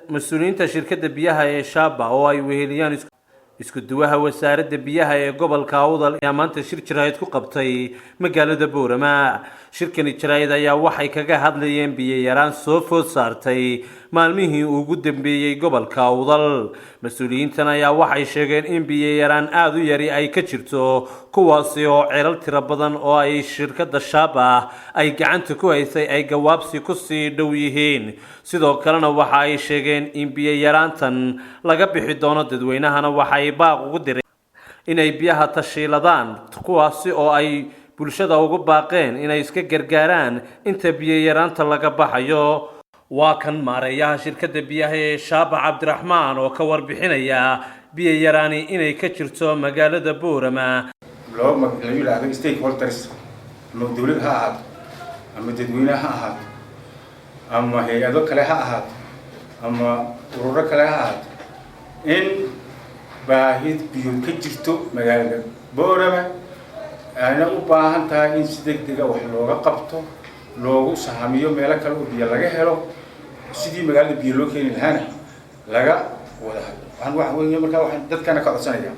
مسؤولينta shirkadda biyaha ee Shaaba oo ay weheliyaan isku duwaha wasaaradda biyaha ee gobolka Awdal ayaa maanta shir jiraayad ku qabtay magaalada Boorama. Shirkani jiraayad ayaa waxay kaga hadlayeen biyo yaraan soo food saartay maalmihii ugu dambeeyay gobolka Awdal. Mas'uuliyiintan ayaa waxay sheegeen in biyo yaraan aad u yari ay ka jirto kuwaasi oo ceelal tiro badan oo ay shirkadda Shaaba ay gacanta ku haysay ay gawaabsi ku sii dhow yihiin. sidoo kalena waxa ay sheegeen in biyo yaraantan laga bixi doono dadweynahana waxa ay baaq ugu direen inay biyaha tashiiladaan kuwaasi oo ay bulshada ugu baaqeen inay iska gargaaraan inta biyo yaraanta laga baxayo. waa kan maareeyaha shirkadda biyaha ee Shaaba Cabdiraxmaan oo ka warbixinaya biyo yaraani inay ka jirto magaalada Boorama. loo magaalada stakeholders dawladda ha ahaato ama dadweynaha ha ahaato ama hay'ado kale ha ahaato ama ururo kale ha ahaato in baahid biyo ka jirto magaalada Boorama ayna u baahan tahay in si degdeg ah wax looga qabto loogu sahamiyo meel kale oo biyo laga helo sidii magaalada biyo loo keenin lahaana laga wada hadlo wax weyn marka waxaan dadkana ka codsanaya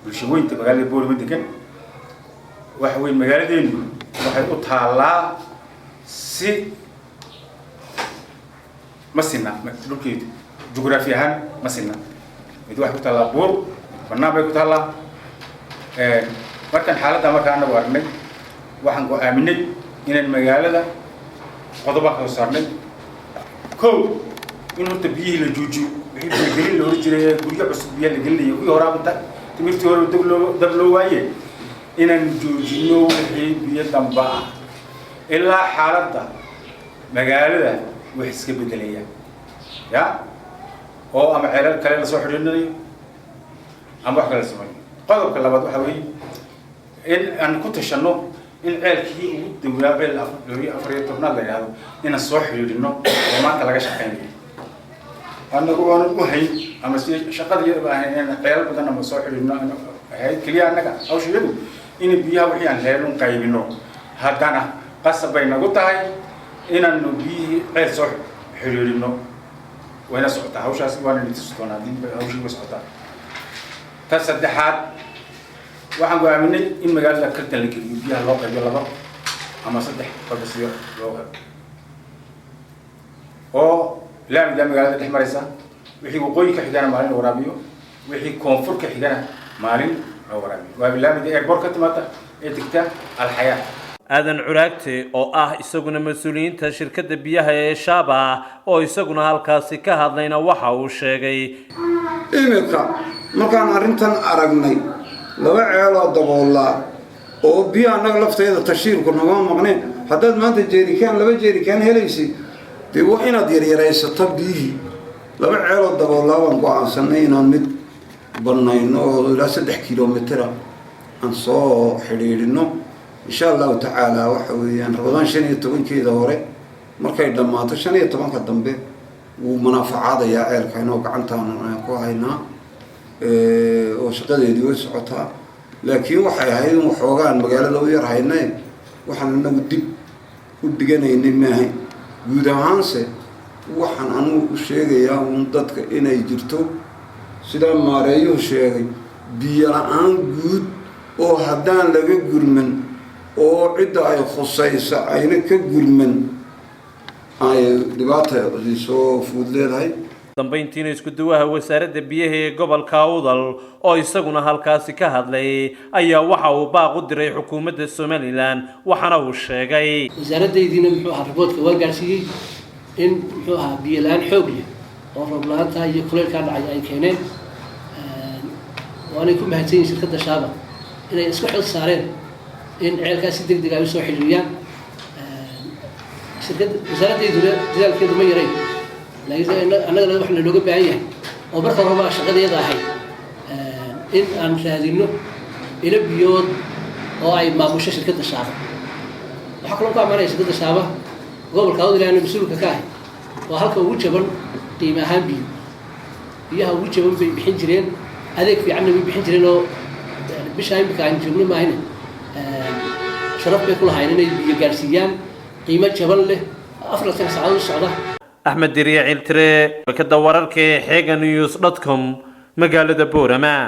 bulshooyinka magaalada Boorama degan wax weyn magaaladeenu waxay u taalaa si masina dhulkeedu jugraafi ahaan masina mid wax ku taala buur banaan bay ku taala markan xaaladda markaan u aragnay waxaan ku aaminay inaan magaalada qodobo ka saarnay in horta biyaha la joojiyo wixii gelin loo jiray guriga cusub biyaha la gelinayo kuwii horaabta timirtii hore dab loo waayay inaan joojino wixii biyo damba ilaa xaaladda magaalada wax iska bedelaya ya oo ama ceelal kale la soo xiriirinayo ama wax kale sameeyo. qodobka labaad waxa weeye in aan ku tashano in ceelkii ugu dambeeyay afar tobnaad la yiraahdo in aan soo xiriirino oo maanta laga shaqeynayo anagu waan u hay ama si shaqadii baahan ceel badan ama soo xiriirino hay kaliya anaga hawsheedu in biyaha wixii aan heelun qaybino haddana qasab bay nagu tahay inaan biyaha ceel soo xiriirino wayna socotaa hawshaas waana inta soconaa dib hawshii way socotaa. ta saddexaad waxaan go'aaminay in magaalada ka talageliyo biyaha loo qaybiyo laba ama saddex qabsiyo loo qaybiyo oo laamida magaalada dhex maraysa wixii waqooyi ka xigana maalin waraabiyo wixii koonfur ka xigana maalin loo waraabiyo waa laamida airport ka timaata ee tigta alxayaa. aadan curaagte oo ah isaguna mas'uuliyiinta shirkadda biyaha ee Shaaba oo isaguna halkaasi ka hadlayna waxa uu sheegay imika markaan arintan aragnay laba ceelo daboola oo biyaha naga lafteeda tashiirku naga maqneen haddaad maanta jeerikaan laba jeerikaan helaysi dee waa inaad yaryaraysato biyihii laba ceelo daboola waan go'aansanay inaan mid banayno oo ilaa 3 kiiloomitir aan soo xiriirino إن شاء الله تعالى وحوي أن رمضان 15 كذا هوري مركي دماتو 15 كدمبه ومنافعات يا عيال كانوا قعنتها كوهينا وشقدي دي وسعتها لكن waxay ahayd waxoogaan magaalada u yar haynay waxaan nagu dib u dhiganay maahay guud ahaanse waxaan anu u sheegayaa dadka inay jirto sida maareeyo sheegay biyo la'aan guud oo haddaan laga gurman oo cidda ay khusayso ayna ka gurman ay dhibaato soo fuud leedahay. dambeyntiina isku duwaha wasaaradda biyaha ee gobolka Awdal oo isaguna halkaasi ka hadlay ayaa waxa uu baaq u diray xukuumadda Somaliland waxana uu sheegay wasaaraddeedina muxuu ahaa riboodka waa gaarsiiyay in muxuu ahaa biyo la'aan xoog leh oo roob la'aanta iyo kuleylka dhacay ay keeneen waana ku mahadsan shirkadda Shaaba inay isku xil saareen in ceelkaasi degdeg ay soo xiriiriyaan shirkadda wasaaraddeeduna dadaalkeedu ma yaray laakiin annaga waxna looga baahan yahay oo marka hore shaqadeeda ahayd in aan raadino ilo biyood oo ay maamusho shirkadda Shaaba. waxa kaloo ka amaanay shirkadda Shaaba gobolka Awdal inay mas'uulka ka ahay oo halka ugu jaban qiimo ahaan biyaha ugu jaban bay bixin jireen adeeg fiican bay bixin jireen oo bisha imika aan joogno maahayna sharaf bay ku lahayn inay biyo gaarsiiyaan qiimo jaban leh 4 saacadood socda أحمد دريع التري وكذا وررك حاجة news.com مقالة بورما.